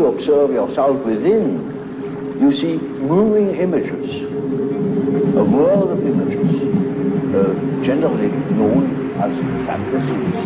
you observe yourself within, you see moving images, a world of images, generally known as fantasies.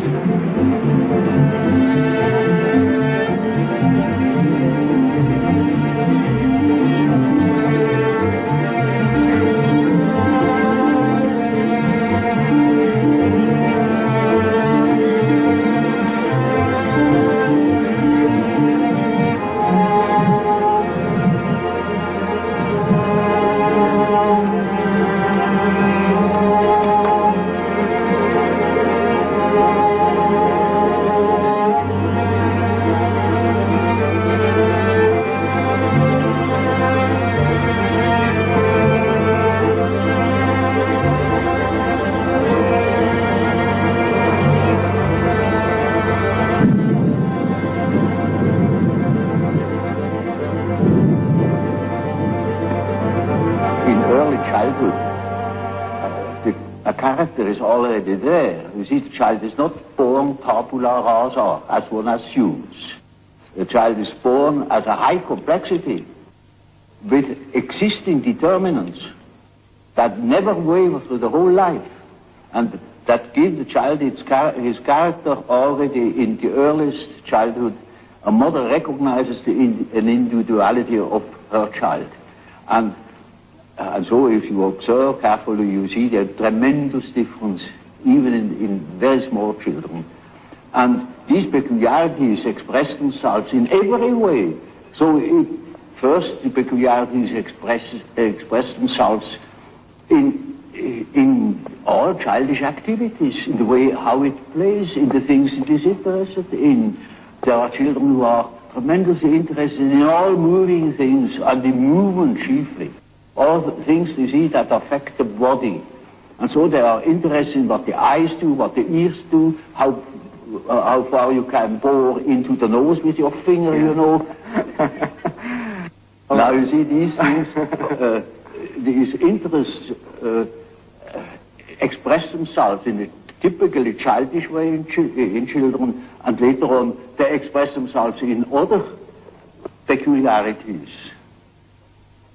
A character is already there. You see, the child is not born tabula rasa, as one assumes. The child is born as a high complexity with existing determinants that never waver through the whole life, and that give the child his character already in the earliest childhood. A mother recognizes an individuality of her child. And so if you observe carefully, you see the tremendous difference even in very small children. And these peculiarities express themselves in every way. So first, the peculiarities express themselves in all childish activities, in the way how it plays, in the things it is interested in. There are children who are tremendously interested in all moving things, and in movement chiefly. All the things you see that affect the body. And so they are interested in what the eyes do, what the ears do, how far you can bore into the nose with your finger, you know. Now you see these things, these interests express themselves in a typically childish way in children, and later on they express themselves in other peculiarities,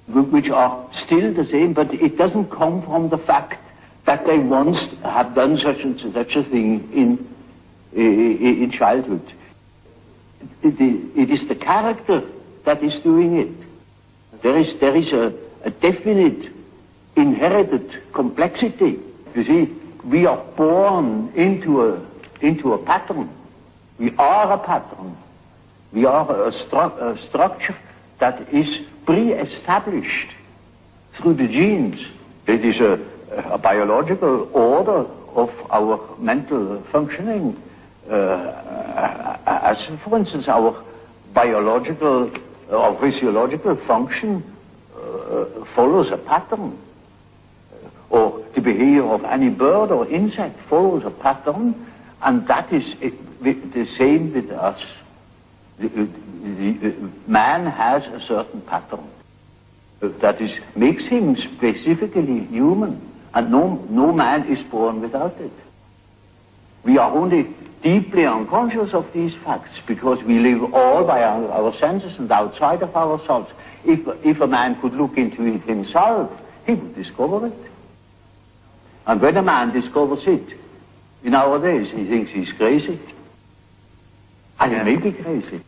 which are still the same, but it doesn't come from the fact that they once have done such and such a thing in childhood. It is the character that is doing it. There is a definite inherited complexity. You see, we are born into a pattern. We are a pattern. We are a structure that is pre-established through the genes. It is a biological order of our mental functioning, as for instance our biological or physiological function follows a pattern, or the behavior of any bird or insect follows a pattern, and that is the same with us. Man has a certain pattern that makes him specifically human, and no man is born without it. We are only deeply unconscious of these facts because we live all by our senses and outside of ourselves. If a man could look into it himself, he would discover it. And when a man discovers it, in our days, he thinks he's crazy. And he may be crazy.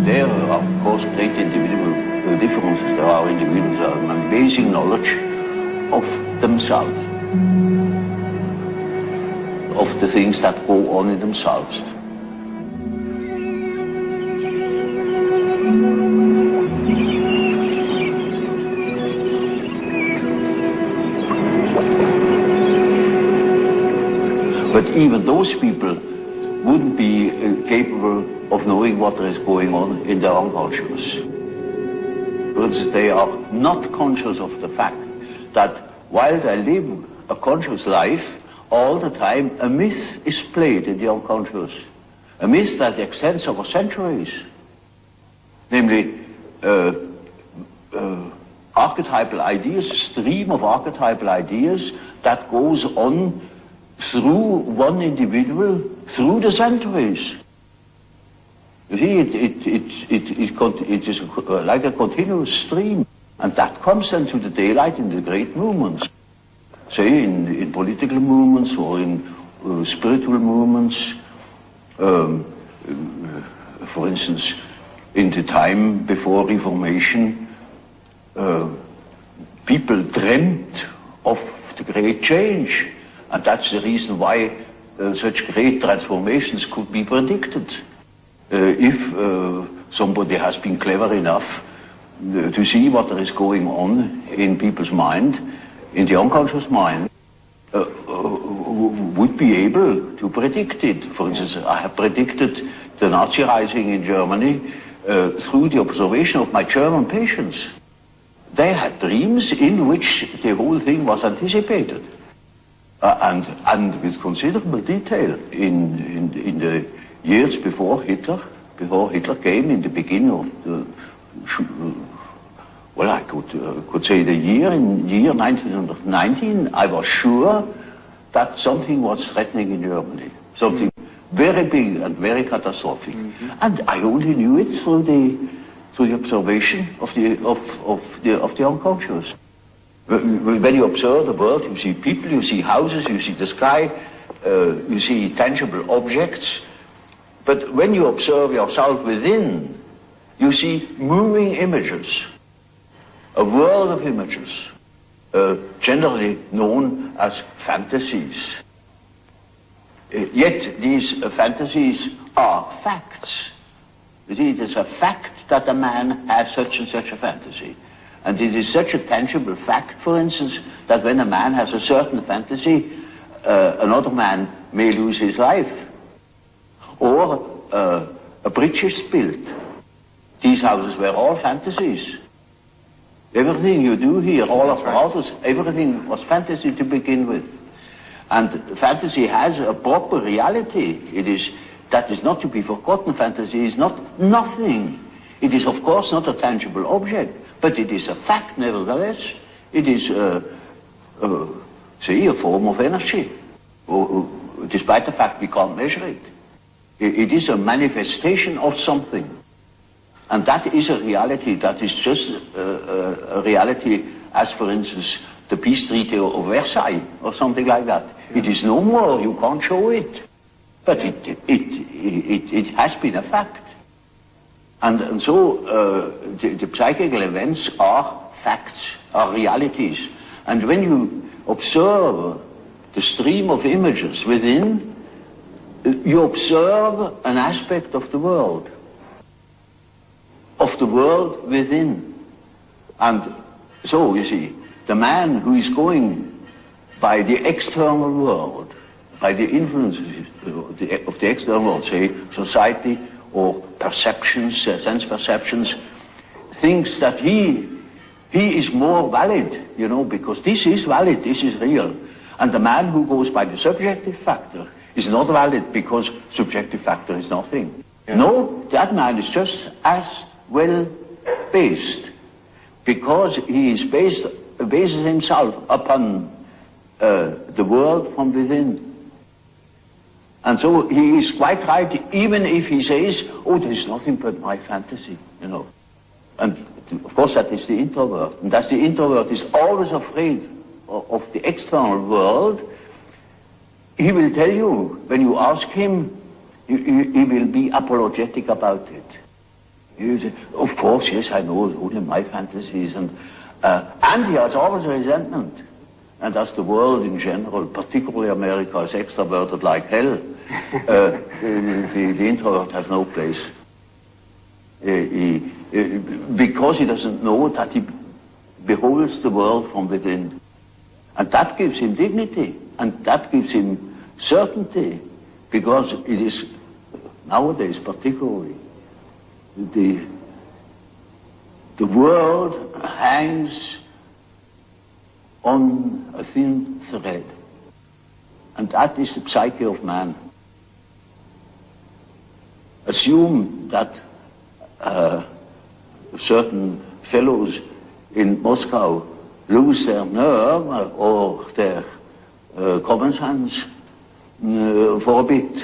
there are, of course, great individual differences. There are individuals who have an amazing knowledge of themselves, of the things that go on in themselves. But even those people wouldn't be capable of knowing what is going on in their unconscious. For instance, they are not conscious of the fact that while they live a conscious life, all the time a myth is played in the unconscious. A myth that extends over centuries. Namely, archetypal ideas, a stream of archetypal ideas that goes on through one individual, through the centuries. You see, it is like a continuous stream, and that comes then to the daylight in the great movements. Say, in political movements or in spiritual movements. For instance, in the time before Reformation, people dreamt of the great change. And that's the reason why such great transformations could be predicted. If somebody has been clever enough to see what there is going on in people's mind, in the unconscious mind, would be able to predict it. For instance, I have predicted the Nazi rising in Germany through the observation of my German patients. They had dreams in which the whole thing was anticipated. And with considerable detail in the years before Hitler came, in the beginning of the, well, I could say the year 1919, I was sure that something was threatening in Germany, something very big and very catastrophic, and I only knew it through the observation of the unconscious. When you observe the world, you see people, you see houses, you see the sky, you see tangible objects. But when you observe yourself within, you see moving images, a world of images, generally known as fantasies. Yet these fantasies are facts. You see, it is a fact that a man has such and such a fantasy. And it is such a tangible fact, for instance, that when a man has a certain fantasy, another man may lose his life. Or a bridge is built. These houses were all fantasies. Everything you do here, all apparatus, everything was fantasy to begin with. And fantasy has a proper reality. That is not to be forgotten. Fantasy is not nothing. It is, of course, not a tangible object. But it is a fact, nevertheless. It is, say, a form of energy, despite the fact we can't measure it. It is a manifestation of something. And that is a reality. That is just a reality as, for instance, the peace treaty of Versailles, or something like that. Yeah. It is no more. You can't show it. But it has been a fact. And so the psychical events are facts, are realities. And when you observe the stream of images within, you observe an aspect of the world within. And so, you see, the man who is going by the external world, by the influences of the external world, say society, or perceptions, sense perceptions, thinks that he is more valid, you know, because this is valid, this is real. And the man who goes by the subjective factor is not valid because subjective factor is nothing. Yeah. No, that man is just as well based, because he is bases himself upon the world from within. And so he is quite right, even if he says, oh, there is nothing but my fantasy, you know. And of course that is the introvert. And that the introvert is always afraid of the external world. He will tell you, when you ask him, he will be apologetic about it. You say, of course, yes, I know, only my fantasies. And he has always resentment. And as the world in general, particularly America, is extroverted like hell, the introvert has no place. Because he doesn't know that he beholds the world from within. And that gives him dignity, and that gives him certainty, because it is, nowadays particularly, the world hangs on a thin thread, and that is the psyche of man. Assume that certain fellows in Moscow lose their nerve or their common sense for a bit,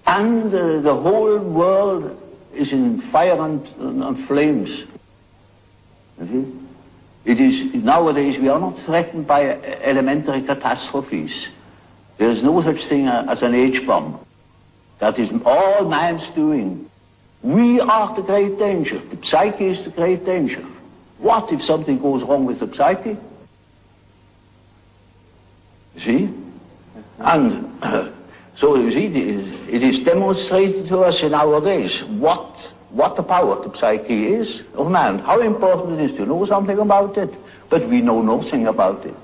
and the whole world is in fire and flames. You see? It is, nowadays we are not threatened by elementary catastrophes. There is no such thing as an H-bomb. That is all man's doing. We are the great danger. The psyche is the great danger. What if something goes wrong with the psyche? You see? And so you see, it is demonstrated to us in our days what the power of the psyche is of man, how important it is to know something about it, but we know nothing about it.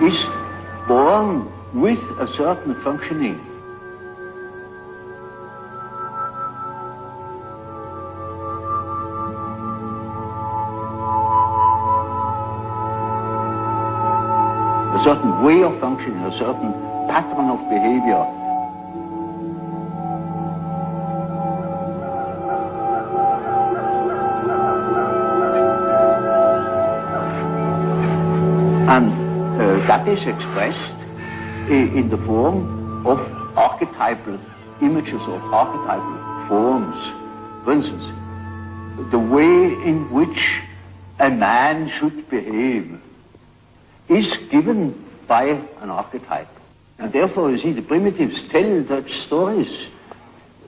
Is born with a certain functioning. A certain way of functioning, a certain pattern of behavior. And that is expressed in the form of archetypal images or archetypal forms. For instance, the way in which a man should behave is given by an archetype. And therefore, you see, the primitives tell such stories.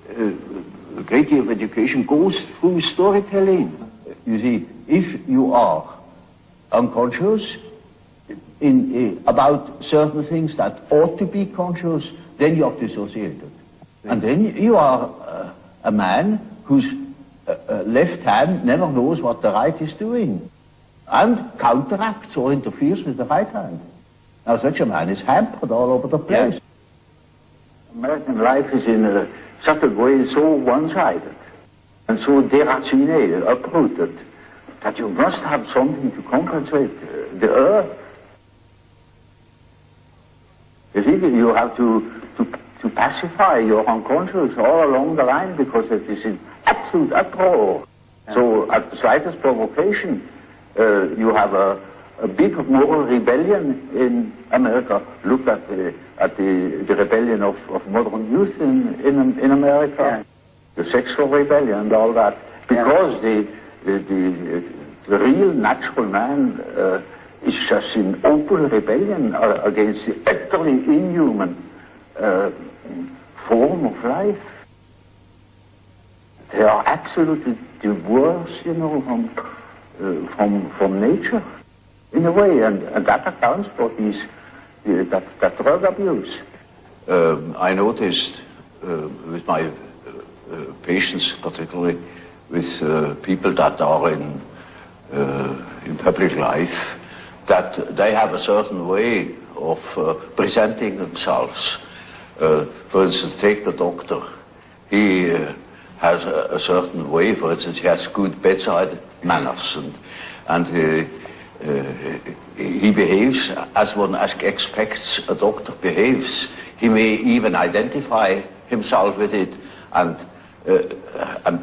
A great deal of education goes through storytelling. You see, if you are unconscious about certain things that ought to be conscious, then you are dissociated. And then you are a man whose left hand never knows what the right is doing and counteracts or interferes with the right hand. Now such a man is hampered all over the place. Yes. American life is in such a way so one-sided and so déraciné, uprooted, that you must have something to compensate the earth. You see, you have to pacify your unconscious all along the line, because it is in absolute uproar. Yeah. So at the slightest provocation, you have a big moral rebellion in America. Look at the rebellion of modern youth in America, yeah. The sexual rebellion and all that, because yeah. the real natural man is just in open rebellion against the utterly inhuman form of life. They are absolutely divorced, you know, from nature, in a way, and that accounts for that drug abuse. I noticed with my patients, particularly with people that are in public life, that they have a certain way of presenting themselves. For instance, take the doctor. He has a certain way. For instance, he has good bedside manners, and he behaves as one expects a doctor behaves. He may even identify himself with it and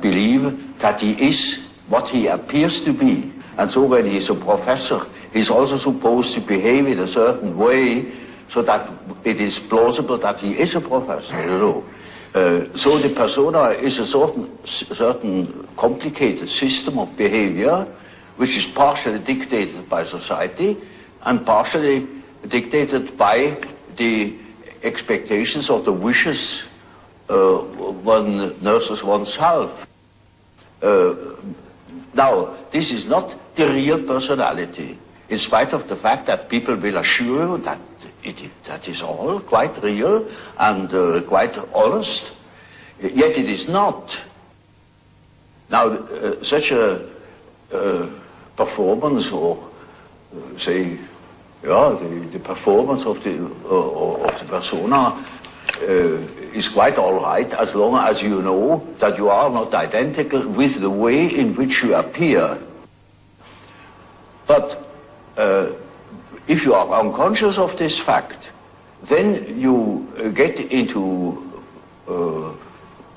believe that he is what he appears to be. And so when he's a professor, he's also supposed to behave in a certain way so that it is plausible that he is a professor, you know. So the persona is a certain complicated system of behavior which is partially dictated by society and partially dictated by the expectations or the wishes one nurses oneself. Now, this is not the real personality, in spite of the fact that people will assure you that that is all quite real and quite honest, yet it is not. Now, such a performance, or say, the performance of the persona is quite all right, as long as you know that you are not identical with the way in which you appear. But if you are unconscious of this fact, then you get into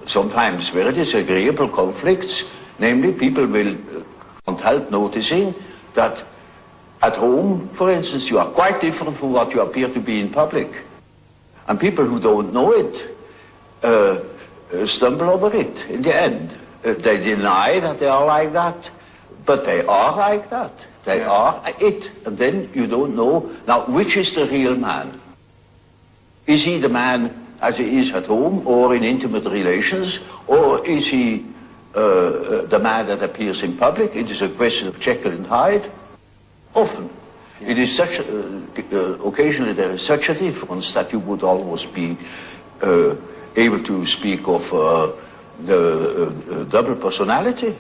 sometimes very disagreeable conflicts. Namely, people will can't help noticing that at home, for instance, you are quite different from what you appear to be in public. And people who don't know it stumble over it in the end. They deny that they are like that, but they are like that. They are it. And then you don't know, now, which is the real man? Is he the man as he is at home or in intimate relations, or is he the man that appears in public? It is a question of Jekyll and Hyde. Often. It is such, occasionally there is such a difference that you would almost be able to speak of the double personality.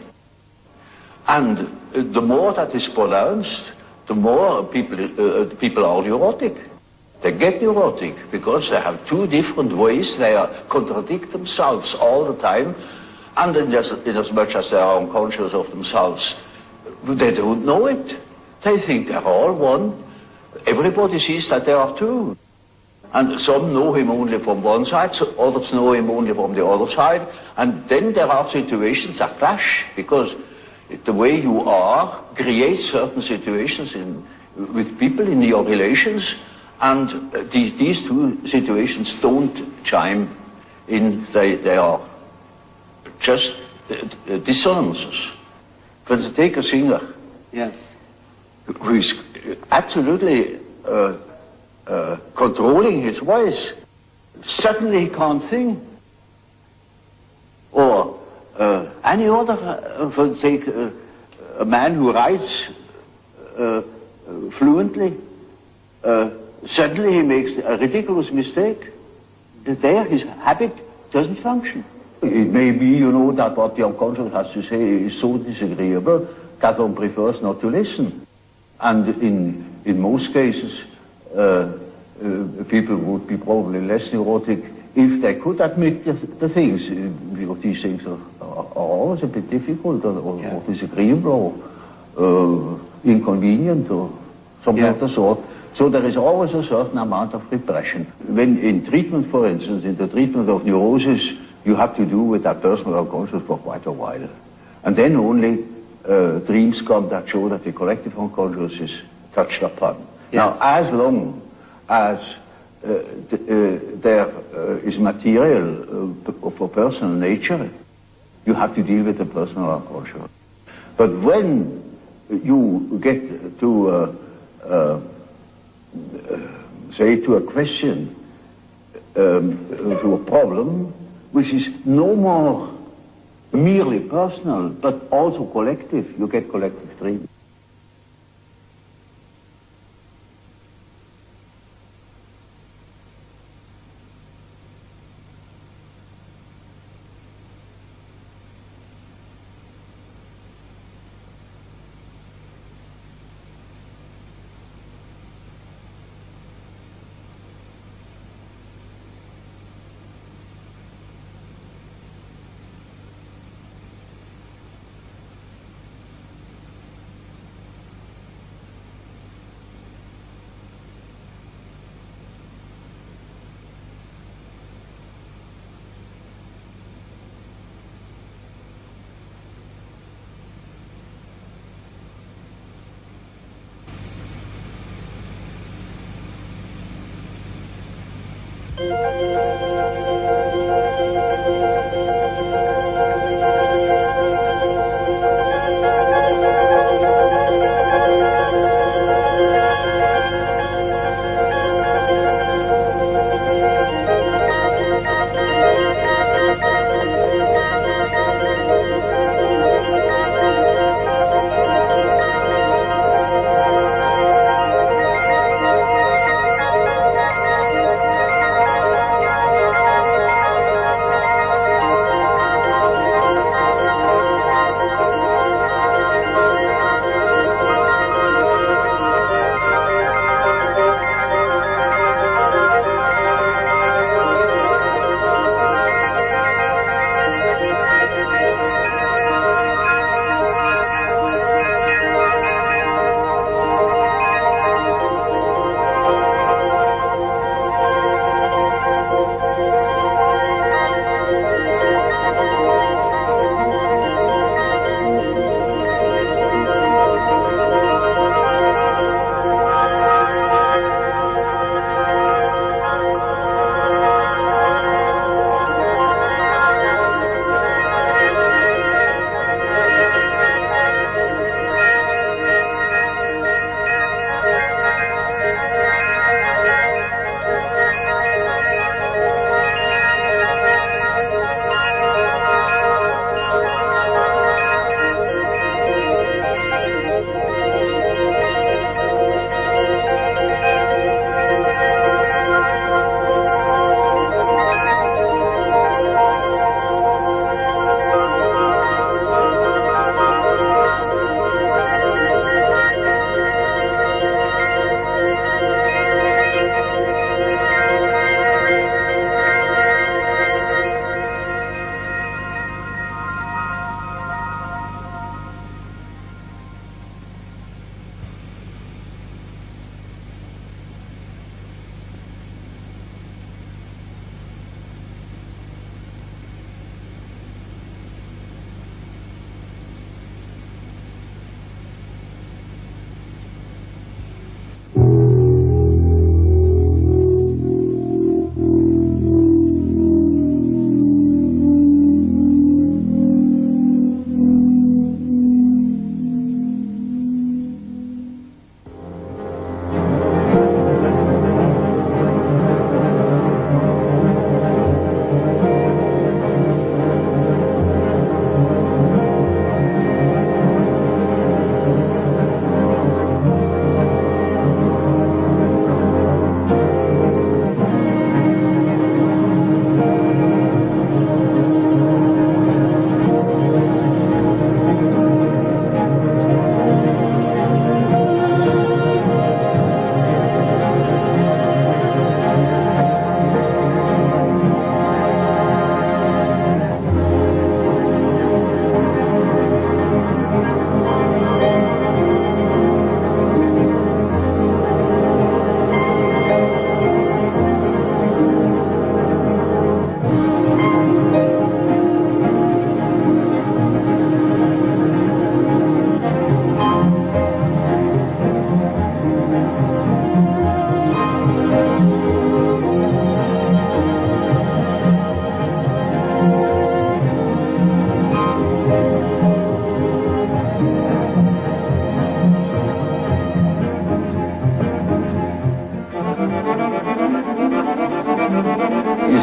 And the more that is pronounced, the more people are neurotic. They get neurotic because they have two different ways. They contradict themselves all the time, and in as much as they are unconscious of themselves, they don't know it. They think they're all one. Everybody sees that they are two. And some know him only from one side, so others know him only from the other side. And then there are situations that clash, because the way you are creates certain situations with people in your relations, and these two situations don't chime in. They are just dissonances. For instance, take a singer. Yes. Who is absolutely controlling his voice. Suddenly he can't sing. Or any other, for take a man who writes fluently, suddenly he makes a ridiculous mistake. There his habit doesn't function. It may be, you know, that what the unconscious has to say is so disagreeable that one prefers not to listen. And in most cases, people would be probably less neurotic if they could admit the things. These things are always a bit difficult or disagreeable or inconvenient or something of the sort. So there is always a certain amount of repression. When in treatment, for instance, in the treatment of neurosis, you have to do with that personal unconscious for quite a while. And then only dreams come that show that the collective unconscious is touched upon. Yes. Now, as long as there is material for personal nature, you have to deal with the personal unconscious. But when you get to say, to a question, to a problem, which is no more merely personal, but also collective. You get collective dreams.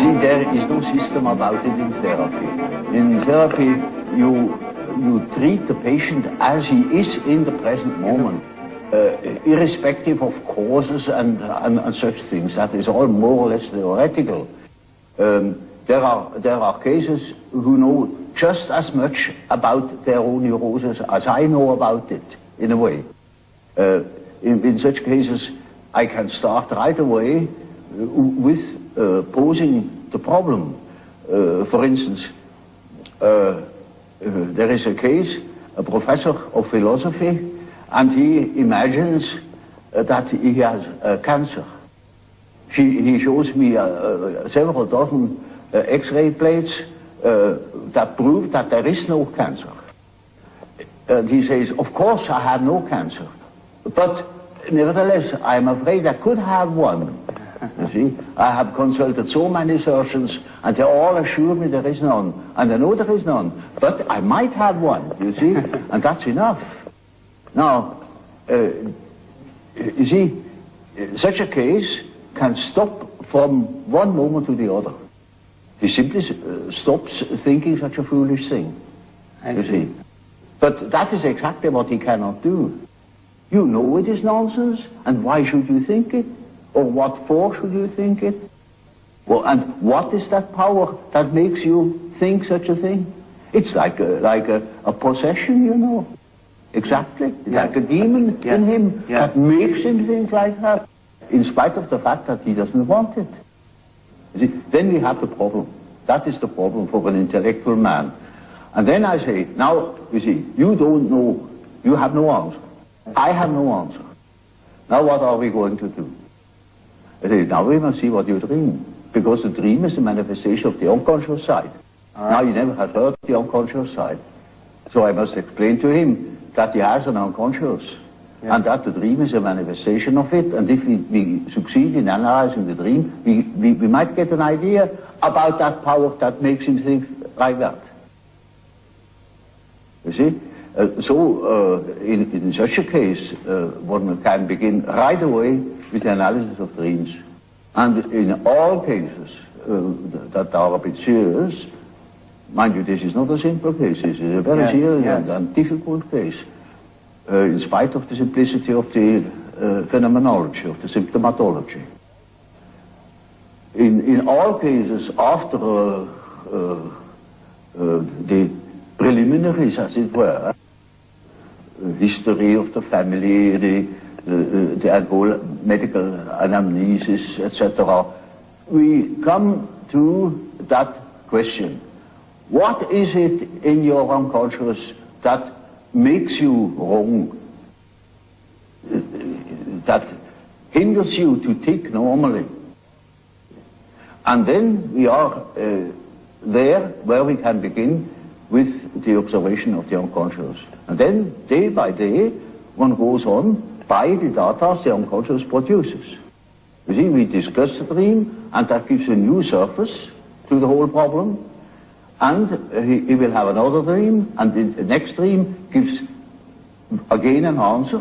see, there is no system about it in therapy. In therapy, you treat the patient as he is in the present moment, irrespective of causes and such things. That is all more or less theoretical. There are cases who know just as much about their own neurosis as I know about it, in a way. In such cases, I can start right away with posing the problem. For instance, there is a case, a professor of philosophy, and he imagines that he has cancer. He shows me several dozen X-ray plates that prove that there is no cancer. And he says, of course I have no cancer, but nevertheless I'm afraid I could have one. You see, I have consulted so many surgeons and they all assure me there is none, and I know there is none, but I might have one, you see, and that's enough. Now, you see, such a case can stop from one moment to the other. He simply stops thinking such a foolish thing, you see. But that is exactly what he cannot do. You know it is nonsense, and why should you think it? Or what for should you think it? Well, and what is that power that makes you think such a thing? It's like a possession, you know. Exactly. It's like a demon in him that makes him think like that, in spite of the fact that he doesn't want it. You see, then we have the problem. That is the problem for an intellectual man. And then I say, now, you see, you don't know, you have no answer. I have no answer. Now what are we going to do? I say, now we must see what you dream. Because the dream is a manifestation of the unconscious side. Now he never has heard the unconscious side. So I must explain to him that he has an unconscious. And that the dream is a manifestation of it. And if we succeed in analyzing the dream, we might get an idea about that power that makes him think like that. You see? In such a case, one can begin right away with the analysis of dreams. And in all cases that are a bit serious, mind you, this is not a simple case, this is a very serious and difficult case, in spite of the simplicity of the phenomenology, of the symptomatology. In all cases, after the preliminaries, as it were, history of the family, the medical anamnesis, etc., we come to that question. What is it in your unconscious that makes you wrong, that hinders you to think normally? And then we are there where we can begin with the observation of the unconscious. And then, day by day, one goes on by the data the unconscious produces. You see, we discuss the dream, and that gives a new surface to the whole problem. And he will have another dream, and the next dream gives again an answer,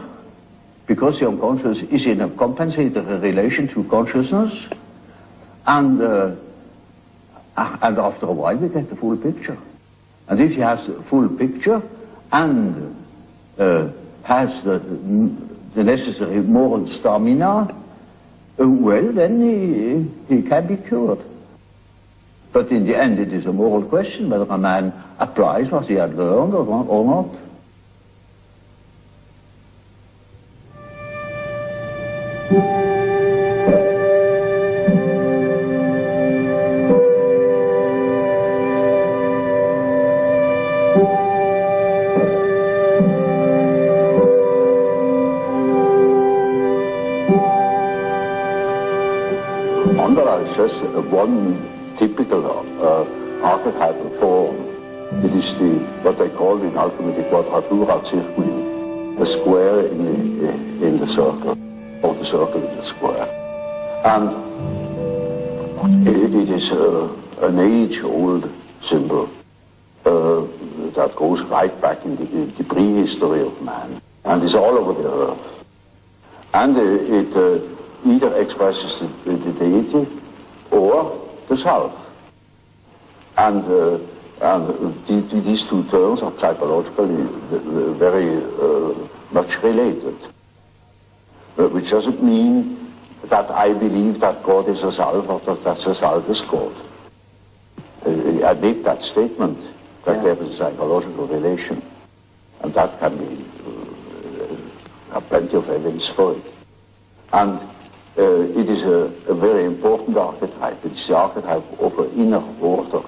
because the unconscious is in a compensatory relation to consciousness, and after a while we get the full picture. And if he has the full picture and has the necessary moral stamina, well, then he can be cured. But in the end, it is a moral question whether a man applies what he had learned or not. Just one typical archetypal form. It is what they call in alchemy the quadratura circuli, the square in the circle, or the circle in the square. And it is an age-old symbol that goes right back in the prehistory of man, and is all over the earth. And it either expresses the deity, or the self. And these two terms are psychologically very much related. Which doesn't mean that I believe that God is a self or that the self is God. I make that statement that there is a psychological relation, and that can be have plenty of evidence for it. And it is a very important archetype. It's the archetype of an inner order,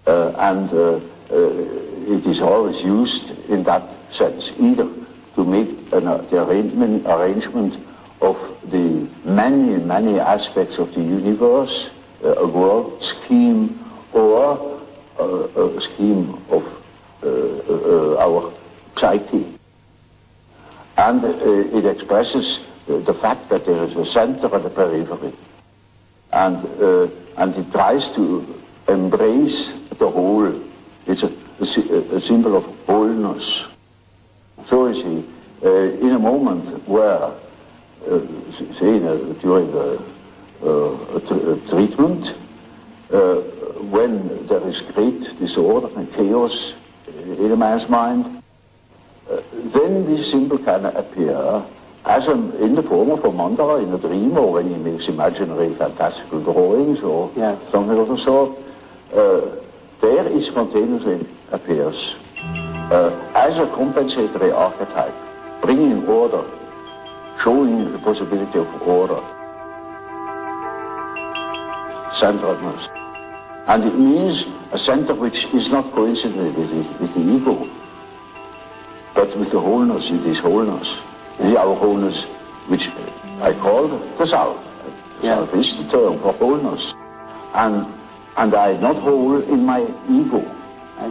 and it is always used in that sense, either to make the arrangement of the many aspects of the universe, a world scheme, or a scheme of our psyche. And it expresses the fact that there is a center and a periphery. And it tries to embrace the whole. It's a symbol of wholeness. So you see, in a moment where, say, during a treatment, when there is great disorder and chaos in a man's mind, then this symbol can appear as in the form of a mandala in a dream, or when he makes imaginary fantastical drawings or something of the sort. There it spontaneously appears as a compensatory archetype, bringing order, showing the possibility of order, centeredness. And it means a center which is not coincident with the ego, but with the wholeness. It is wholeness. It is our wholeness, which I call the self. Self is the term for wholeness. And I am not whole in my ego.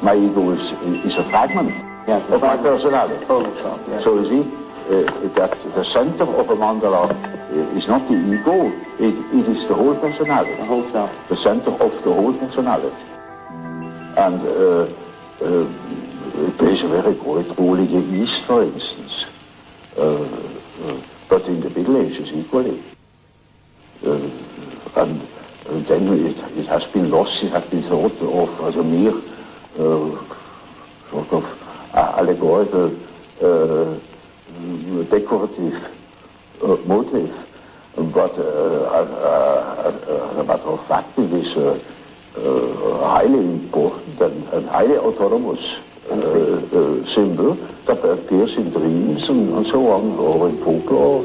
My ego is a fragment of my personality. So you see, that the center of a mandala is not the ego, it is the whole personality. The whole self. The center of the whole personality. And it plays a very great role in the East, for instance. But in the Middle Ages equally. And then it has been lost, it has been thought of as a mere sort of allegorical decorative motive, but as a matter of fact it is highly important and highly autonomous symbol that appears in dreams and so on, or in folklore.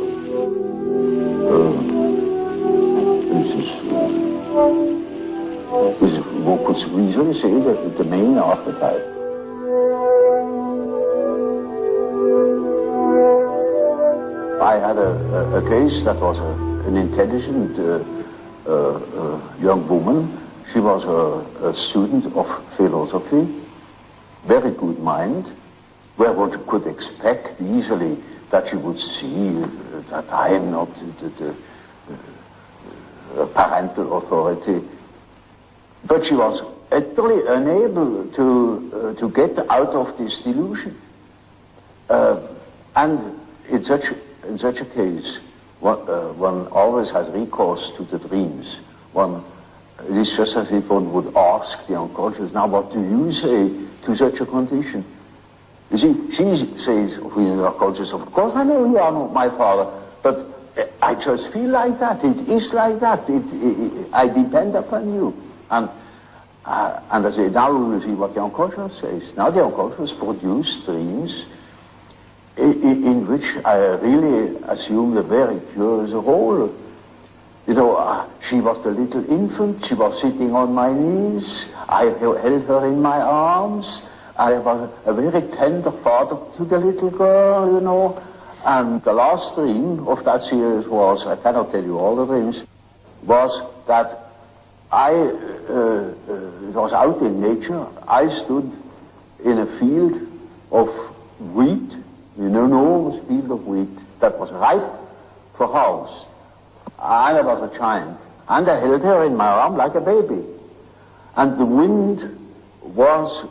This is one could easily say that the main archetype. I had a case that was an intelligent young woman. She was a student of philosophy, very good mind, where one could expect easily that she would see that I am not the parental authority. But she was utterly unable to get out of this delusion. And in such a case, one always has recourse to the dreams. It is just as if one would ask the unconscious, now what do you say to such a condition? You see, she says within the unconscious, of course I know you are not my father, but I just feel like that, it is like that, I depend upon you. And I say, now we will see what the unconscious says. Now the unconscious produces dreams in which I really assume a very curious role. You know, she was the little infant, she was sitting on my knees, I held her in my arms, I was a very tender father to the little girl, you know. And the last dream of that series was, I cannot tell you all the dreams, was that it was out in nature. I stood in a field of wheat, an enormous field of wheat that was ripe for harvest. And I was a child. And I held her in my arm like a baby. And the wind was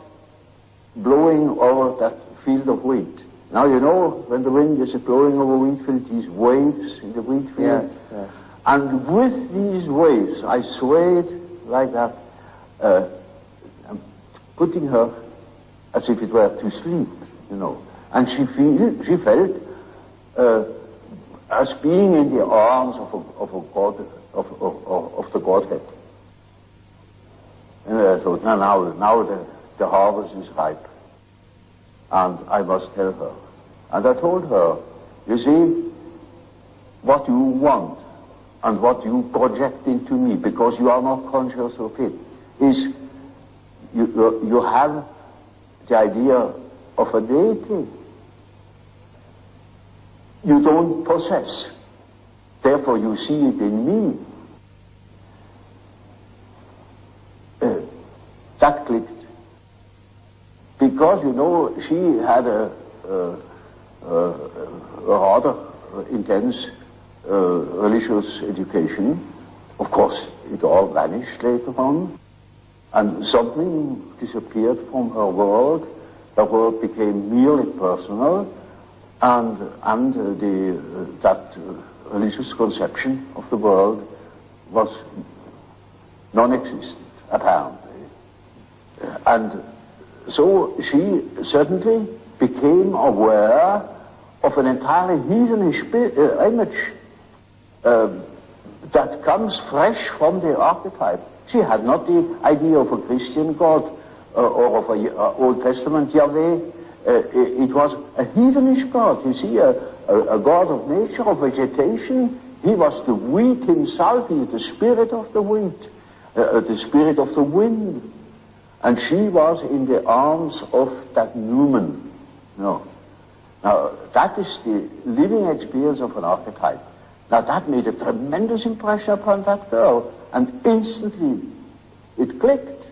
blowing over that field of wheat. Now you know, when the wind is blowing over wheat field, these waves in the wheat field. Yes. And with these waves, I swayed like that, putting her as if it were to sleep, you know. And she felt as being in the arms of the Godhead. And I thought, now the harvest is ripe, and I must tell her. And I told her, you see, what you want and what you project into me, because you are not conscious of it, is you have the idea of a deity. You don't possess. Therefore you see it in me. That clicked. Because, you know, she had a rather intense religious education. Of course, it all vanished later on. And something disappeared from her world. The world became merely personal, and that religious conception of the world was non-existent, apparently. And so she certainly became aware of an entirely heathenish image that comes fresh from the archetype. She had not the idea of a Christian God or of an Old Testament Yahweh. It was a heathenish God. You see, a God of nature, of vegetation. He was the wheat himself. He is the spirit of the wheat, the spirit of the wind. And she was in the arms of that Newman. No. Now, that is the living experience of an archetype. Now, that made a tremendous impression upon that girl, and instantly it clicked.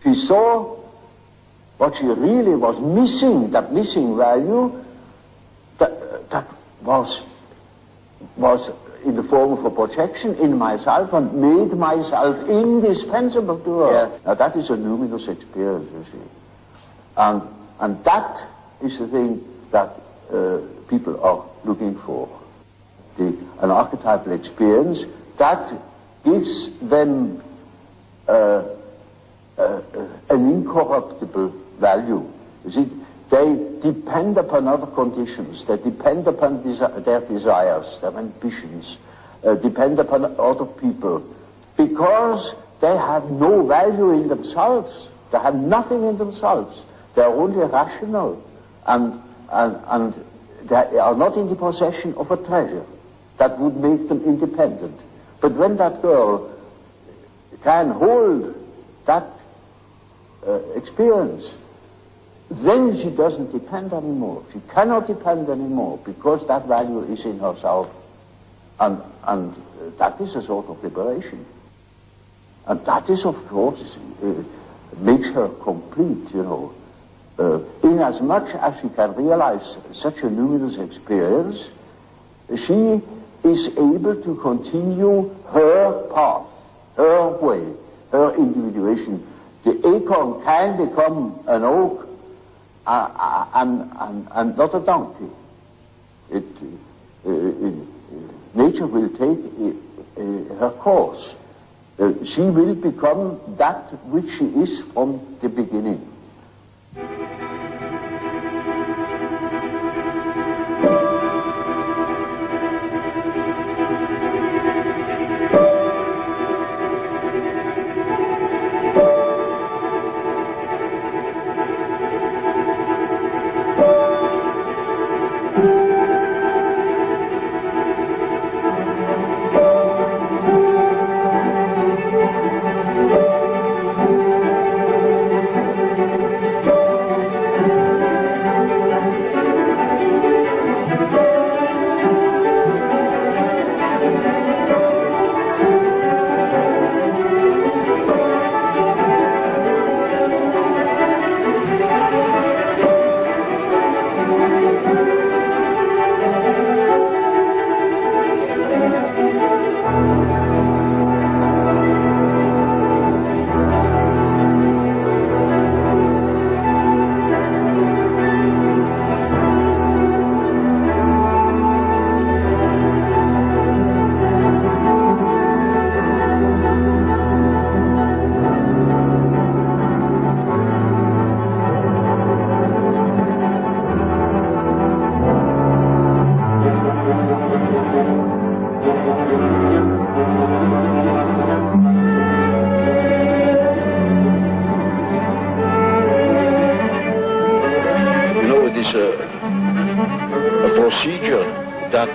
She saw what she really was missing, that missing value, that was in the form of a projection in myself and made myself indispensable to her. Yes. Now, that is a luminous experience, you see. And that is the thing that people are looking for. An archetypal experience that gives them an incorruptible value. You see, they depend upon other conditions, they depend upon their desires, their ambitions, depend upon other people, because they have no value in themselves. They have nothing in themselves. They are only rational, and they are not in the possession of a treasure that would make them independent. But when that girl can hold that experience, then she doesn't depend anymore. She cannot depend anymore, because that value is in herself. And that is a sort of liberation. And that is, of course, makes her complete, you know. Inasmuch as she can realize such a luminous experience, she is able to continue her path, her way, her individuation. The acorn can become an oak and not a donkey. Nature will take her course. She will become that which she is from the beginning. that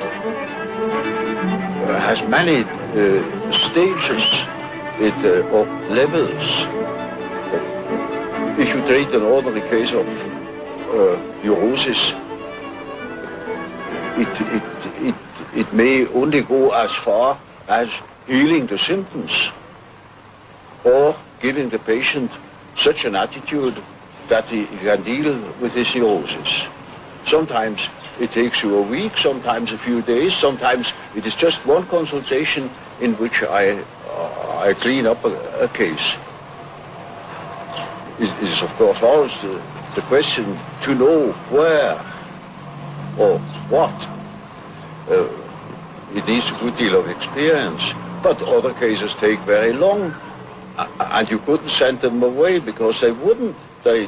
has many stages or levels. If you treat an ordinary case of neurosis, it may only go as far as healing the symptoms or giving the patient such an attitude that he can deal with his neurosis. Sometimes it takes you a week, sometimes a few days, sometimes it is just one consultation in which I clean up a case. It is, of course, always the question to know where or what. It needs a good deal of experience, but other cases take very long, and you couldn't send them away because they wouldn't. They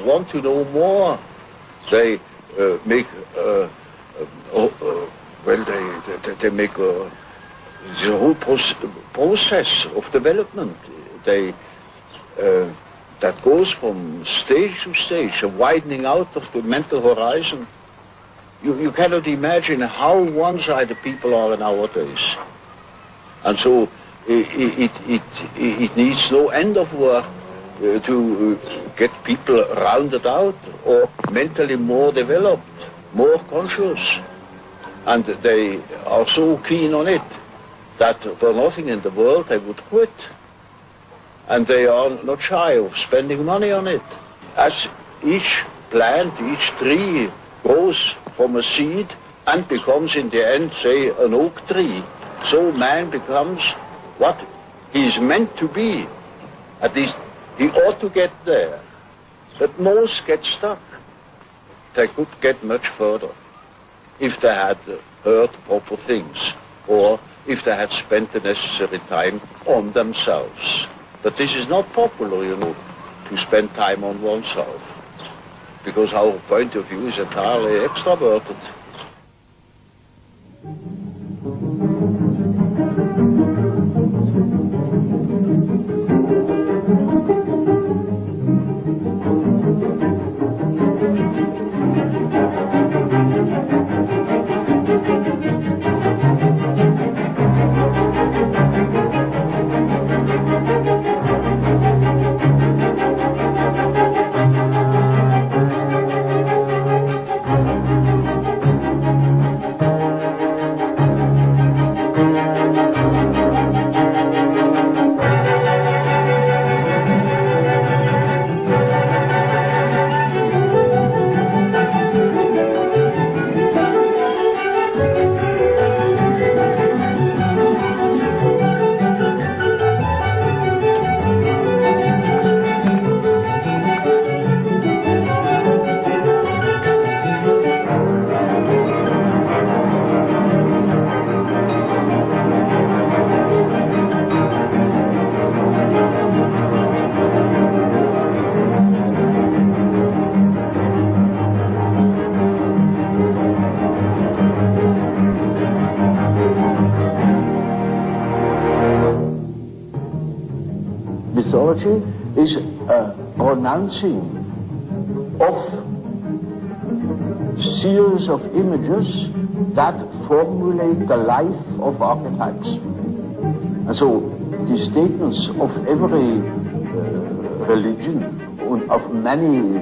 want to know more. They make they make the whole process of development. They that goes from stage to stage, a widening out of the mental horizon. You cannot imagine how one-sided people are nowadays, and so it needs no end of work to get people rounded out or mentally more developed, more conscious. And they are so keen on it that for nothing in the world they would quit. And they are not shy of spending money on it. As each plant, each tree grows from a seed and becomes in the end, say, an oak tree, so man becomes what he is meant to be. At least he ought to get there. But most get stuck. They could get much further if they had heard proper things or if they had spent the necessary time on themselves. But this is not popular, you know, to spend time on oneself, because our point of view is entirely extroverted. Mythology is a pronouncing of series of images that formulate the life of archetypes. And so the statements of every religion, of many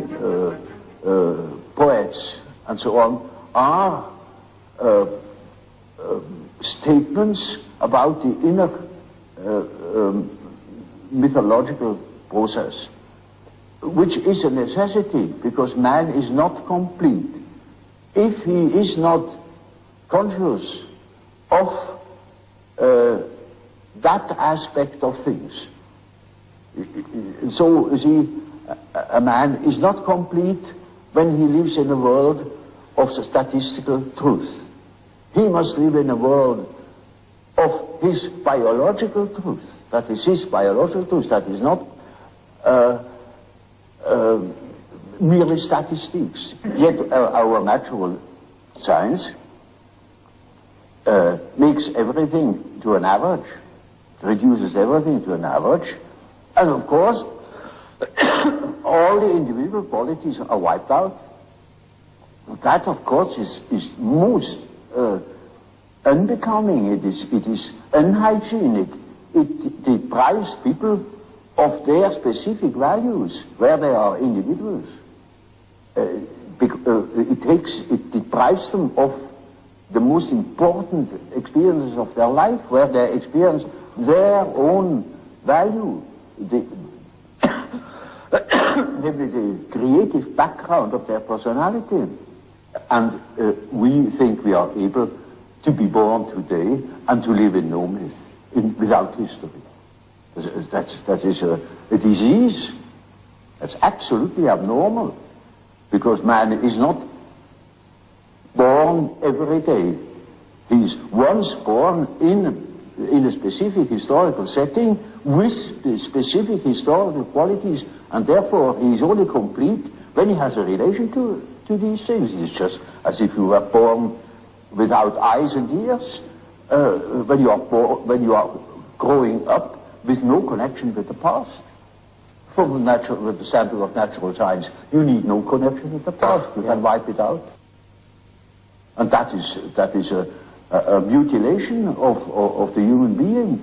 poets and so on, are statements about the inner mythological process, which is a necessity, because man is not complete if he is not conscious of that aspect of things. So, you see, a man is not complete when he lives in a world of statistical truth. He must live in a world of his biological truth. That is his biological truth. That is not merely statistics. Yet our natural science makes everything to an average, reduces everything to an average, and of course all the individual qualities are wiped out. That, of course, is most unbecoming, it is unhygienic, it deprives people of their specific values, where they are individuals. It deprives them of the most important experiences of their life, where they experience their own value, namely the creative background of their personality. And we think we are able to be born today and to live in no myth, without history. That is a disease. That's absolutely abnormal, because man is not born every day. He is once born in a specific historical setting with the specific historical qualities, and therefore he is only complete when he has a relation to these things. It's just as if you were born without eyes and ears, when you are growing up with no connection with the past. From the standpoint of natural science, you need no connection with the past. You can wipe it out. And that is a mutilation of the human being.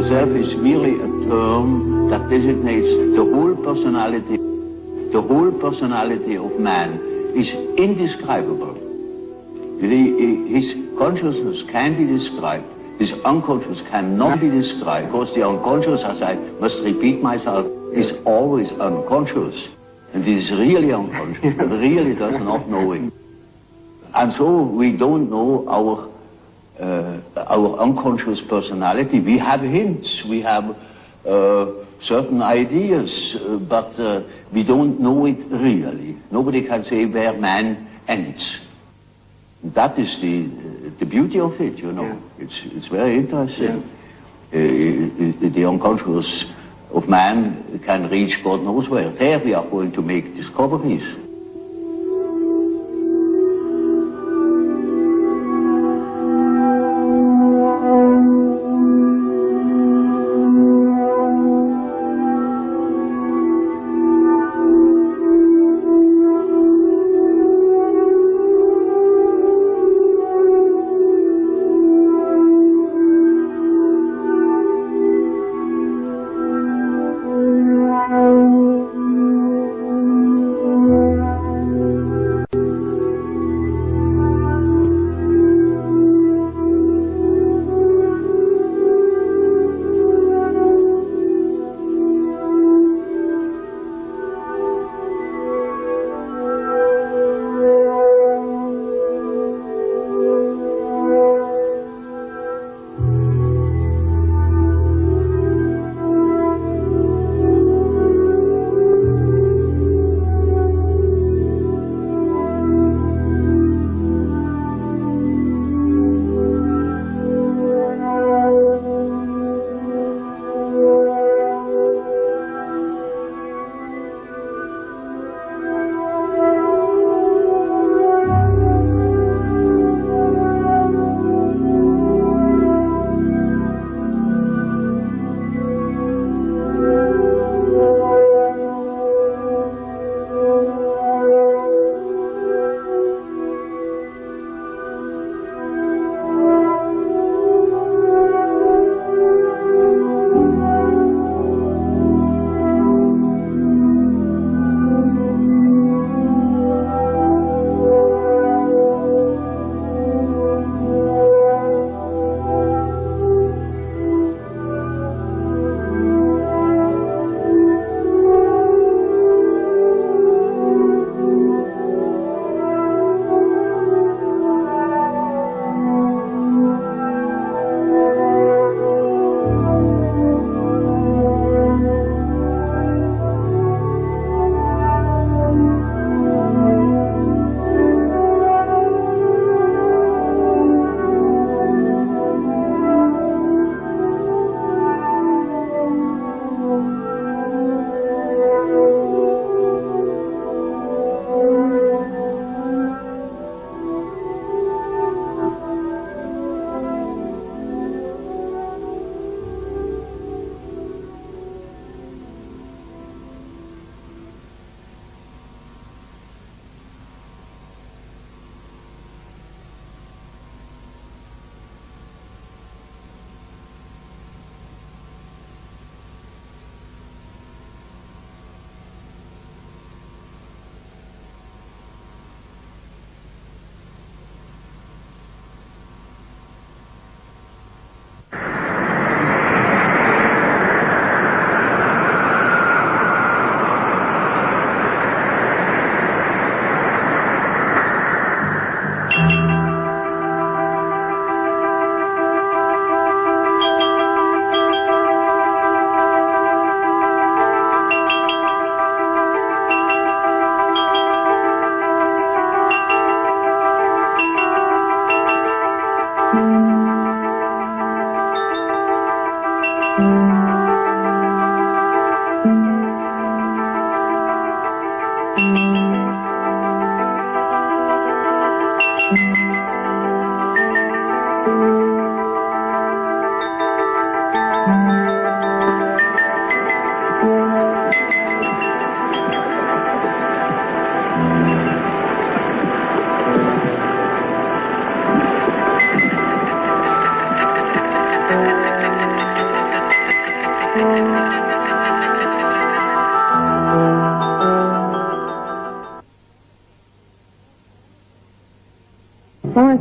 Self is merely a term that designates the whole personality. The whole personality of man is indescribable. His consciousness can be described. His unconscious cannot be described, because the unconscious, as I must repeat myself, is always unconscious. And it is really unconscious. It really does not know it. And so we don't know our unconscious personality. We have hints, we have certain ideas, but we don't know it really. Nobody can say where man ends. That is the beauty of it, you know. Yeah. It's very interesting. Yeah. The unconscious of man can reach God knows where. There we are going to make discoveries.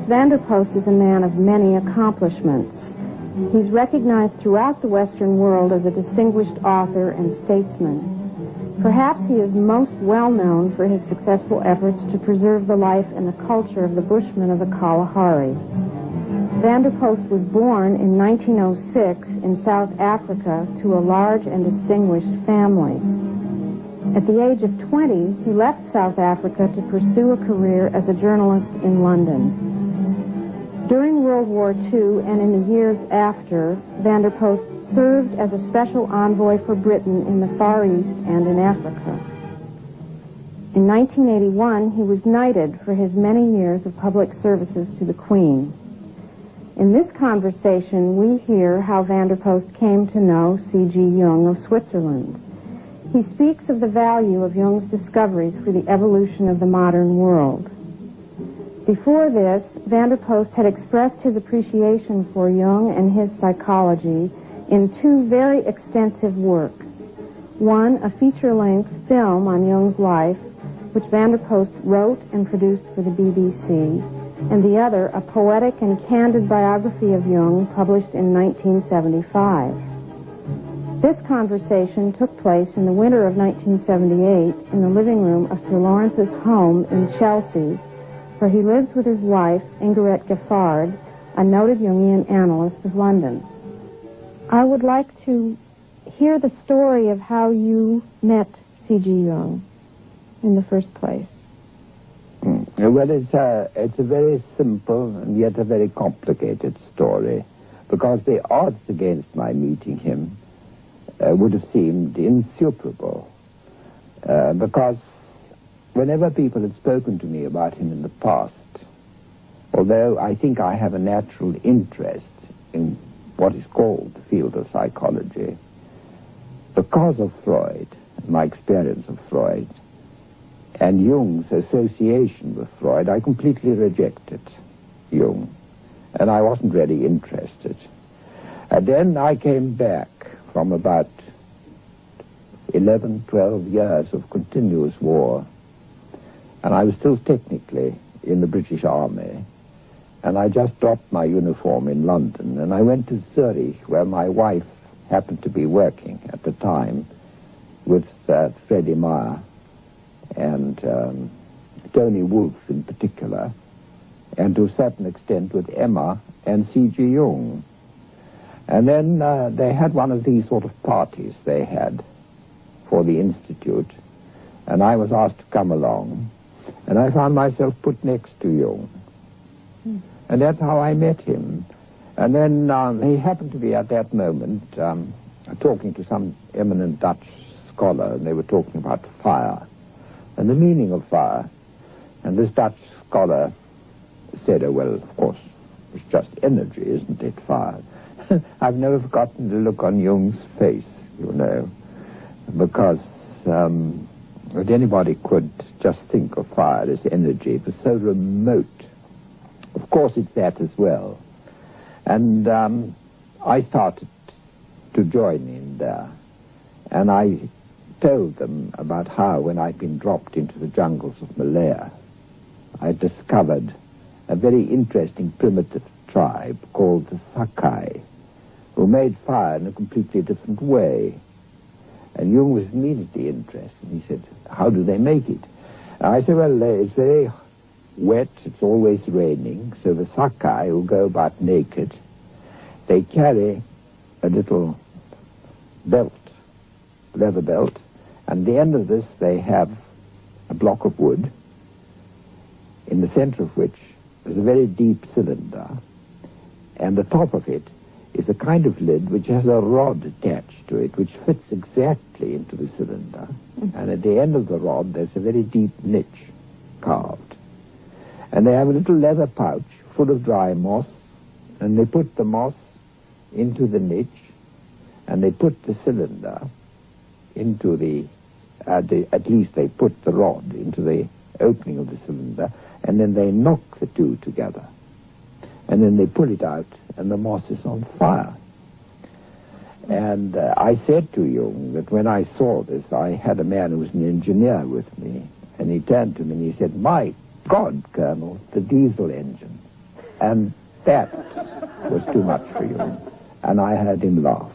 Van der Post is a man of many accomplishments. He's recognized throughout the Western world as a distinguished author and statesman. Perhaps he is most well known for his successful efforts to preserve the life and the culture of the Bushmen of the Kalahari. Van der Post was born in 1906 in South Africa to a large and distinguished family. At the age of 20, he left South Africa to pursue a career as a journalist in London. During World War II and in the years after, Van der Post served as a special envoy for Britain in the Far East and in Africa. In 1981, he was knighted for his many years of public services to the Queen. In this conversation, we hear how Van der Post came to know C.G. Jung of Switzerland. He speaks of the value of Jung's discoveries for the evolution of the modern world. Before this, Van der Post had expressed his appreciation for Jung and his psychology in two very extensive works. One, a feature-length film on Jung's life, which Van der Post wrote and produced for the BBC, and the other, a poetic and candid biography of Jung published in 1975. This conversation took place in the winter of 1978 in the living room of Sir Lawrence's home in Chelsea, where he lives with his wife, Ingeret Giffard, a noted Jungian analyst of London. I would like to hear the story of how you met C.G. Jung in the first place. Well, it's a very simple and yet a very complicated story, because the odds against my meeting him would have seemed insuperable, because whenever people had spoken to me about him in the past, although I think I have a natural interest in what is called the field of psychology, because of Freud, my experience of Freud, and Jung's association with Freud, I completely rejected Jung, and I wasn't really interested. And then I came back from about 11, 12 years of continuous war, and I was still technically in the British Army, and I just dropped my uniform in London, and I went to Zurich, where my wife happened to be working at the time with Freddie Meyer and Tony Wolff in particular, and to a certain extent with Emma and C.G. Jung. And then they had one of these sort of parties they had for the Institute, and I was asked to come along, and I found myself put next to Jung. And that's how I met him. And then he happened to be at that moment talking to some eminent Dutch scholar, and they were talking about fire and the meaning of fire. And this Dutch scholar said, oh, well, of course, it's just energy, isn't it, fire? I've never forgotten the look on Jung's face, you know, because that anybody could just think of fire as energy. It was so remote. Of course, it's that as well. And I started to join in there. And I told them about how, when I'd been dropped into the jungles of Malaya, I discovered a very interesting primitive tribe called the Sakai, who made fire in a completely different way. And Jung was immediately interested. He said, how do they make it? And I said, well, it's very wet, it's always raining, so the Sakai, who go about naked, they carry a little belt, leather belt, and at the end of this they have a block of wood, in the center of which is a very deep cylinder, and the top of it is a kind of lid which has a rod attached to it, which fits exactly into the cylinder. And at the end of the rod, there's a very deep niche carved. And they have a little leather pouch full of dry moss, and they put the moss into the niche, and they put the cylinder into at least they put the rod into the opening of the cylinder, and then they knock the two together. And then they pull it out, and the moss is on fire. And I said to Jung that when I saw this, I had a man who was an engineer with me, and he turned to me and he said, "My God, Colonel, the diesel engine." And that was too much for Jung. And I heard him laugh.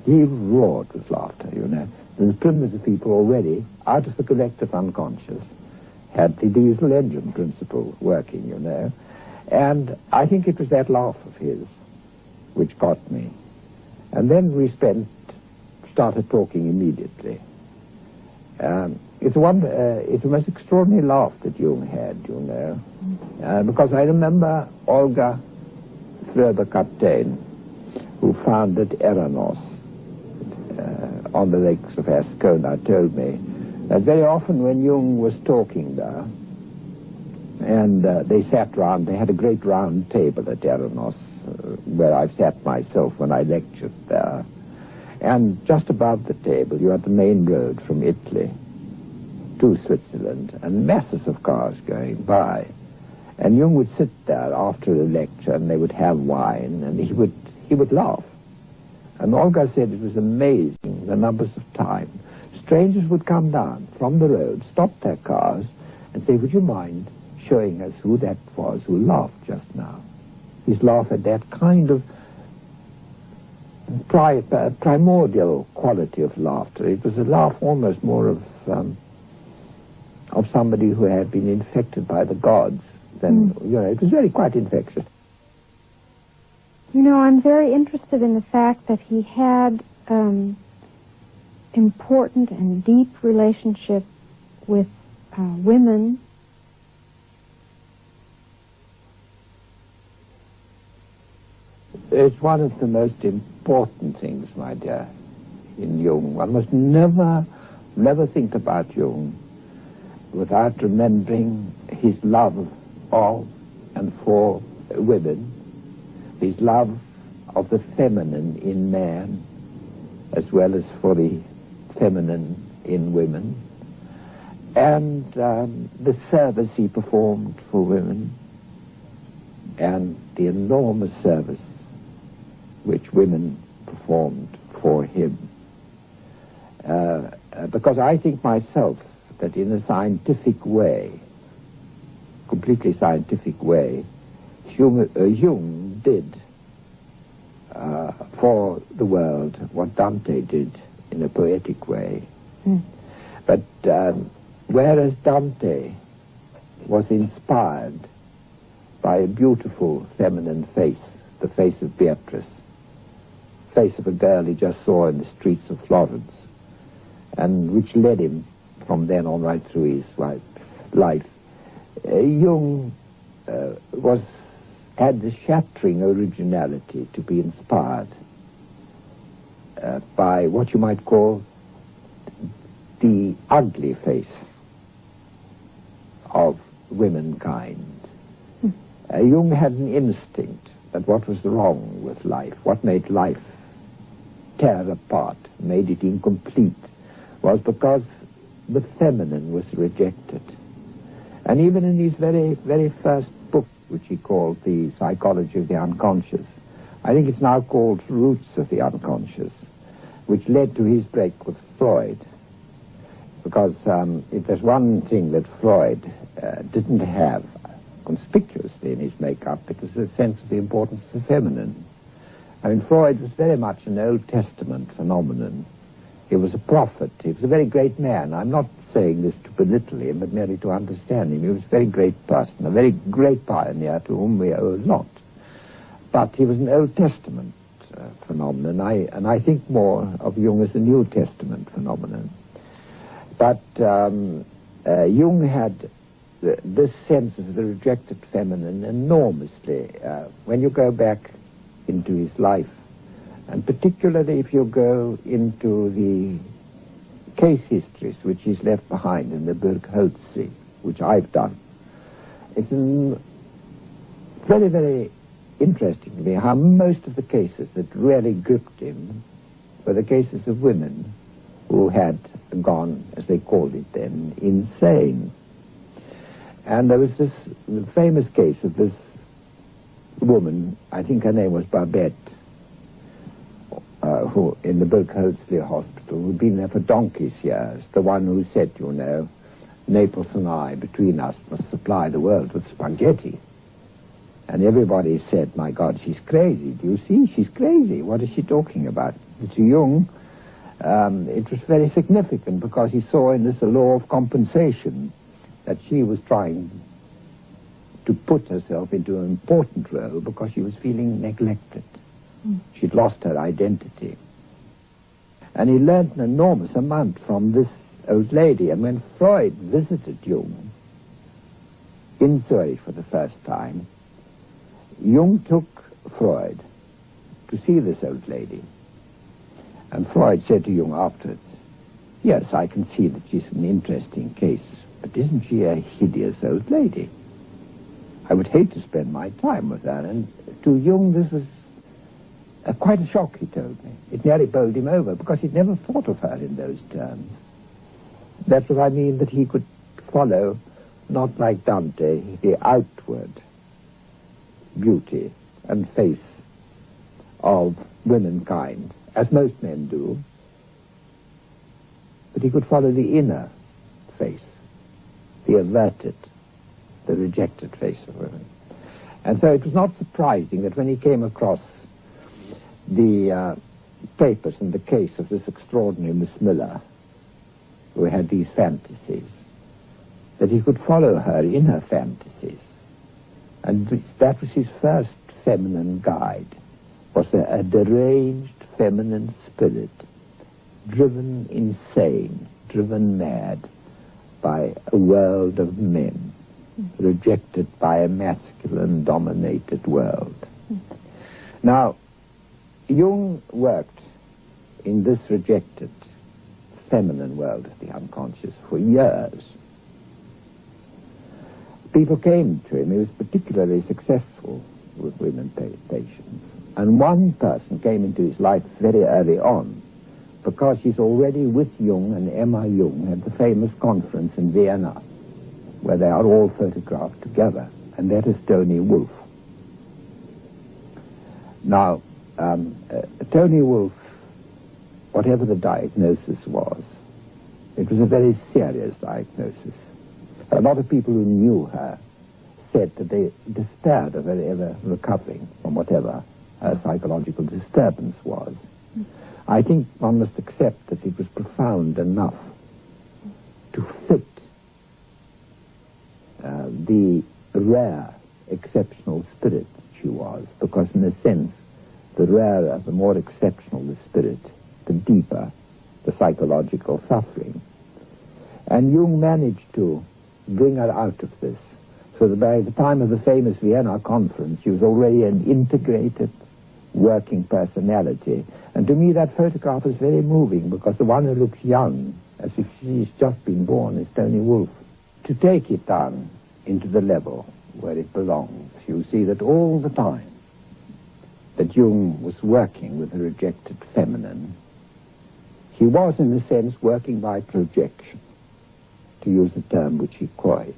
He roared with laughter, you know. The primitive people already, out of the collective unconscious, had the diesel engine principle working, you know. And I think it was that laugh of his which got me. And then we started talking immediately. It's a most extraordinary laugh that Jung had, you know. Because I remember Olga Fröber-Kaptein, who founded Eranos on the lakes of Ascona, told me that very often when Jung was talking there, and they sat round, they had a great round table at Eranos, where I've sat myself when I lectured there. And just above the table, you had the main road from Italy to Switzerland, and masses of cars going by. And Jung would sit there after a lecture, and they would have wine, and he would laugh. And Olga said it was amazing the numbers of times strangers would come down from the road, stop their cars, and say, "Would you mind showing us who that was who laughed just now?" His laugh had that kind of primordial quality of laughter. It was a laugh almost more of somebody who had been infected by the gods than, you know, it was really quite infectious. You know, I'm very interested in the fact that he had important and deep relationship with women. It's one of the most important things, my dear, in Jung. One must never think about Jung without remembering his love of and for women, his love of the feminine in man, as well as for the feminine in women, and the service he performed for women, and the enormous service which women performed for him. Because I think myself that in a scientific way, completely scientific way, Jung did for the world what Dante did in a poetic way. But whereas Dante was inspired by a beautiful feminine face, the face of Beatrice, face of a girl he just saw in the streets of Florence, and which led him from then on right through his life. Jung had the shattering originality to be inspired by what you might call the ugly face of womankind. Jung had an instinct that what was wrong with life, what made life tear apart, made it incomplete, was because the feminine was rejected. And even in his very, very first book, which he called The Psychology of the Unconscious, I think it's now called Roots of the Unconscious, which led to his break with Freud. Because if there's one thing that Freud didn't have conspicuously in his makeup, it was a sense of the importance of the feminine. I mean, Freud was very much an Old Testament phenomenon. He was a prophet. He was a very great man. I'm not saying this to belittle him, but merely to understand him. He was a very great person, a very great pioneer to whom we owe a lot. But he was an Old Testament phenomenon, and I think more of Jung as a New Testament phenomenon. But Jung had this sense of the rejected feminine enormously. When you go back into his life, And particularly if you go into the case histories which he's left behind in the Burgholzsee, which I've done, it's very, very interesting to me how most of the cases that really gripped him were the cases of women who had gone, as they called it then, insane. And there was this famous case of this woman, I think her name was Babette, who in the Burgholzsee hospital, who'd been there for donkey's years, the one who said, you know, Naples and I, between us, must supply the world with spaghetti. And everybody said, my God, she's crazy. Do you see? She's crazy. What is she talking about? To Jung, it was very significant because he saw in this a law of compensation, that she was trying to put herself into an important role because she was feeling neglected. She'd lost her identity. And he learned an enormous amount from this old lady. And when Freud visited Jung in Zurich for the first time, Jung took Freud to see this old lady. And Freud said to Jung afterwards, yes, I can see that she's an interesting case, but isn't she a hideous old lady? I would hate to spend my time with her. And to Jung, this was quite a shock, he told me. It nearly bowled him over, because he'd never thought of her in those terms. That's what I mean, that he could follow, not like Dante, the outward beauty and face of womankind, as most men do, but he could follow the inner face, the averted, the rejected face of women. And so it was not surprising that when he came across the papers in the case of this extraordinary Miss Miller, who had these fantasies, that he could follow her in her fantasies. And that was his first feminine guide, was a deranged feminine spirit, driven insane, driven mad by a world of men, rejected by a masculine-dominated world. Now, Jung worked in this rejected feminine world of the unconscious for years. People came to him. He was particularly successful with women patients. And one person came into his life very early on, because he's already with Jung and Emma Jung at the famous conference in Vienna, where they are all photographed together, and that is Tony Wolff. Now, Tony Wolff, whatever the diagnosis was, it was a very serious diagnosis. A lot of people who knew her said that they despaired of her ever recovering from whatever her psychological disturbance was. I think one must accept that it was profound enough to fit the rare, exceptional spirit she was, because in a sense, the rarer, the more exceptional the spirit, the deeper the psychological suffering. And Jung managed to bring her out of this, so that by the time of the famous Vienna conference, she was already an integrated, working personality. And to me, that photograph is very moving, because the one who looks young, as if she's just been born, is Tony Wolff. To take it down into the level where it belongs, you see that all the time that Jung was working with the rejected feminine, he was, in a sense, working by projection, to use the term which he coined.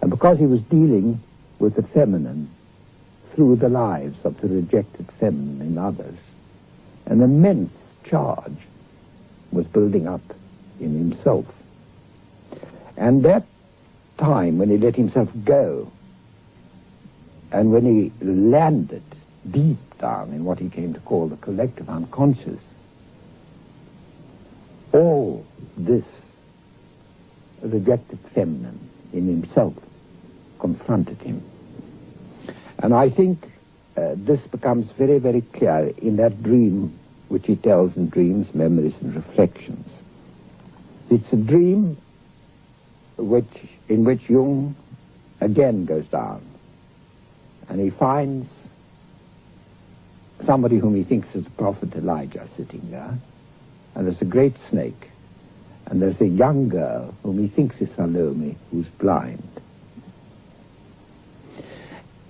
And because he was dealing with the feminine through the lives of the rejected feminine in others, an immense charge was building up in himself. And that time when he let himself go, and when he landed deep down in what he came to call the collective unconscious, all this rejected feminine in himself confronted him. And I think this becomes very, very clear in that dream which he tells in Dreams, Memories, and Reflections. It's a dream in which Jung again goes down, and he finds somebody whom he thinks is the prophet Elijah sitting there, and there's a great snake, and there's a young girl whom he thinks is Salome, who's blind.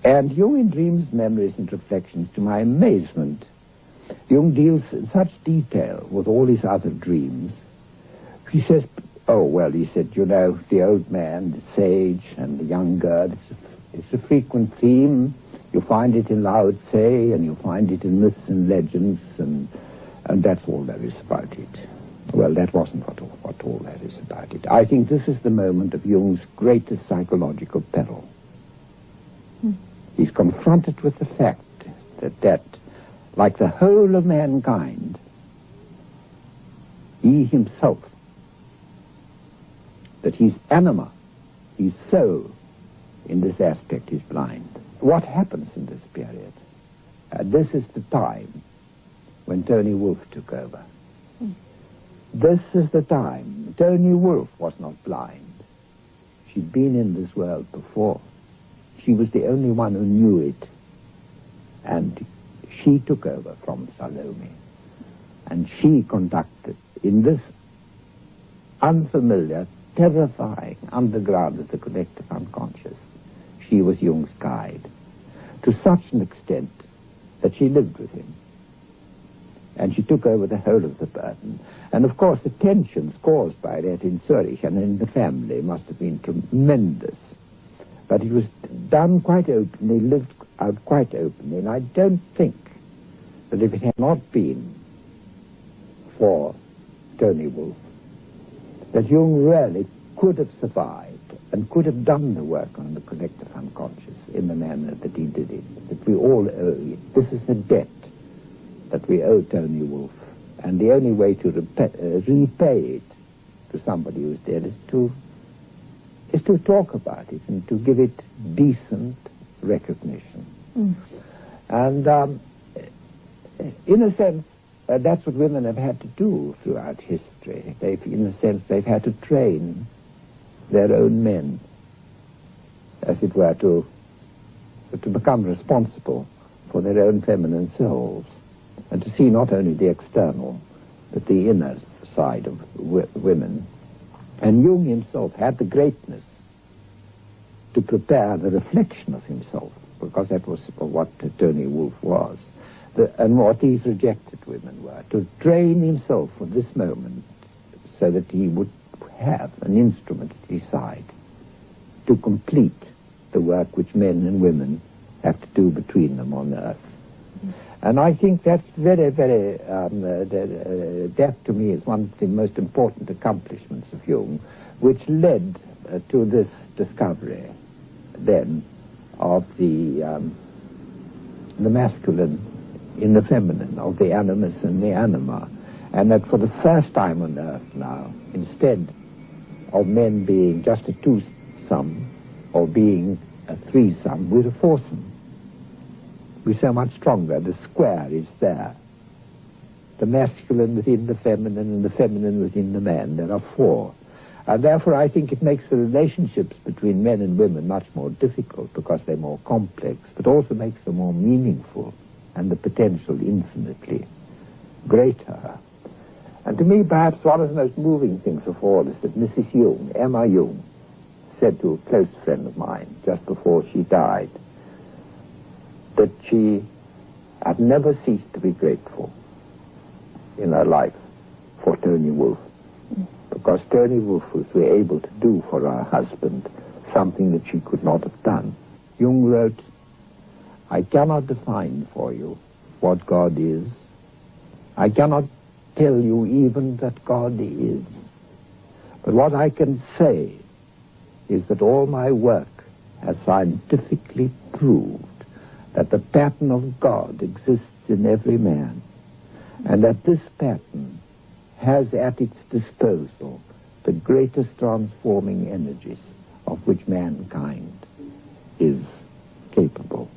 And Jung, in Dreams, Memories, and Reflections, to my amazement, Jung deals in such detail with all his other dreams. He says, oh, well, he said, you know, the old man, the sage, and the young girl, it's a frequent theme. You find it in Lao Tse, and you find it in myths and legends, and that's all there is about it. Well, that wasn't what all there is about it. I think this is the moment of Jung's greatest psychological peril. He's confronted with the fact that, like the whole of mankind, he himself, that his anima, his soul, in this aspect is blind. What happens in this period? This is the time when Tony Wolff took over. This is the time. Tony Wolff was not blind. She'd been in this world before. She was the only one who knew it. And she took over from Salome. And she conducted, in this unfamiliar, terrifying underground of the collective unconscious, she was Jung's guide, to such an extent that she lived with him. And she took over the whole of the burden. And of course the tensions caused by that in Zurich and in the family must have been tremendous. But it was done quite openly, lived out quite openly. And I don't think that if it had not been for Tony Wolff, that Jung really could have survived and could have done the work on the collective unconscious in the manner that he did it, that we all owe it. This is a debt that we owe Tony Wolff, and the only way to repay it to somebody who's dead is to talk about it and to give it decent recognition. And in a sense, that's what women have had to do throughout history. In a sense, they've had to train their own men, as it were, to become responsible for their own feminine selves, and to see not only the external, but the inner side of women. And Jung himself had the greatness to prepare the reflection of himself, because that was what Tony Wolff was, and what these rejected women were, to train himself for this moment so that he would have an instrument at his side to complete the work which men and women have to do between them on earth. And I think that's very, very, that to me is one of the most important accomplishments of Jung, which led to this discovery then of the masculine in the feminine, of the animus and the anima, and that for the first time on earth now, instead of men being just a twosome or being a threesome, we're a foursome. We're so much stronger. The square is there. The masculine within the feminine and the feminine within the man. There are four. And therefore I think it makes the relationships between men and women much more difficult because they're more complex, but also makes them more meaningful and the potential infinitely greater. And to me, perhaps one of the most moving things of all is that Mrs. Jung, Emma Jung, said to a close friend of mine just before she died that she had never ceased to be grateful in her life for Tony Wolff, because Tony Wolff was able to do for her husband something that she could not have done. Jung wrote, "I cannot define for you what God is. I cannot tell you even that God is. But what I can say is that all my work has scientifically proved that the pattern of God exists in every man, and that this pattern has at its disposal the greatest transforming energies of which mankind is capable."